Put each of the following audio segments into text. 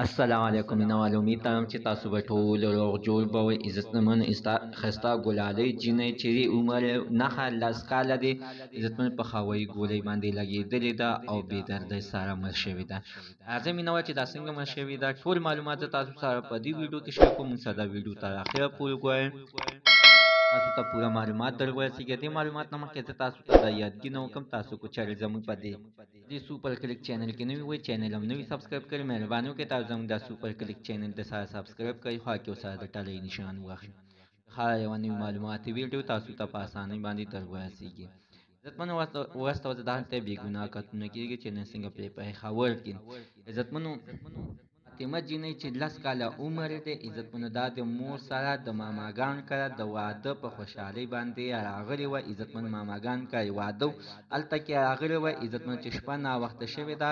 السلام علیکم مینوال امید لرم چې تاسو به ټول روغ جوړ به وئ. عزتمن ښایسته ګلالۍ جینۍ چې د عمر نښه لس کاله دی، عزتمن په هوایي ګولۍ باندې لګېدلې ده او بې دردۍ سره مړ شوې ده. راځئ مینوال چې دا څنګه مړ شوې ده، ټول معلومات زه تاسو سره په دې ویډیو کې شیر کوم. موږ سره دا ویډیو تر اخره پورې ګورئ، تاسو ته پوره معلومات در ورسېږي. دې معلومات نه مخکې زه تاسو ته دا یادګي نه وکړم، تاسو که چېرې زموږ په دې سوپر کلیک چینل کې نوي وئ، چینل هم نوي سبسکرایب کړئ. مهرباني وکړئ تاسو زموږ دا سوپر کلیک چینل د سره سبسکرایب کړئ، خوا کې ورسره د ټلۍ نشان ووهئ. ښه یوه نوي معلوماتي ویډیو تاسو ته په اسانۍ باندې در ورسېږي. عزتمنو وروسته به دلته بې ګناه کتونه کېږي چې نن څنګه پرې پېښور کې عزتمنو فاطمه جینۍ چې لس کاله عمر دی، عزتمنو دا د مور سره د ماماګانو کره د واده په خوشحالۍ باندې راغلې وه. عزتمن ماماګانو کره واده هلته کې راغلې وه. عزتمن چې شپه ناوخته شوې ده،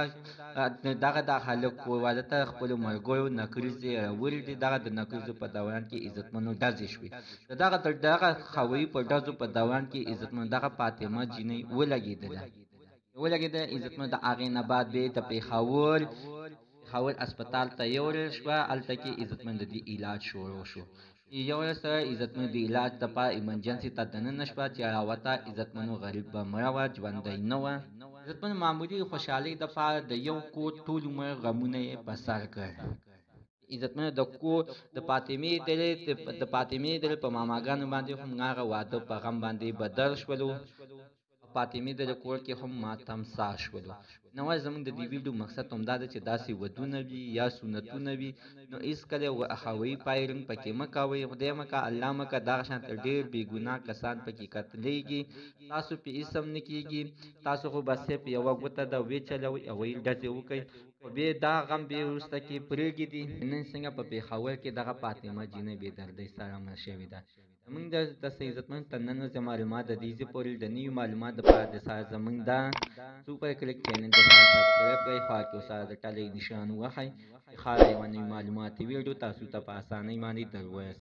دغه دا هلک واده ته خپلو ملګرو نکریزې راوړي دي. دغه د نکریزو په دوران کې عزتمنو ډزې شوې. دغه هوایي په ډزو په دوران کې عزتمنو دغه فاطمه جینۍ ولګېدله. عزتمنو د هغې نه بعد بیا د پېښور اسپتال ته یوړل شوه. هلته کې عزتمن د دې علاج شروع شو. یوړل سره عزتمن د علاج دپاره ایمرجنسي ته دننه شوه چې راوته. عزتمنو غریب به مړه وه، ژوندی نه وه. عزتمن معمولي خوشحالۍ دپاره د یو کور ټول عمر غمونه یې په سر کړ. عزتمنو د فاطمې ډلې په ماماګانو باندې هم هغه واده په غم باندې بدل شولو. فاطمې د کور کې هم ماتم ساه شولو. نو زموږ د دې ویډیو مقصد همدا ده چې داسې ودونه وي یا سنتونه وي، نو هېڅکله هوایي فایرنګ پکې مه کوئ. خدای مه کړه، الله مه کړه دغه شانته ډېر بې ګناه کسان پکې قتلیږي، تاسو پې هېڅ هم نه کېږي. تاسو خو بس صرف یوه ګوته ده وچلوئ او ویل ډزې وکئ، خو بیا دا غم بیا وروسته کې پرېږدي. نن څنګه په پېښور کې دغه فاطمه جینۍ بې دردۍ سره مړه شوې ده. زموږ د عزتمن تر نن ورځې معلومات د دې ځای پورې د نوي معلومات دپاره د سره زموږ دا سوپر کلیک چینل د سره سبسکرایب کړئ، خوا کې ورسره د ټلۍ نشان ووهئ. ښه یوه نوي معلوماتي ویډیو تاسو ته په اسانۍ باندې در ورسېږي.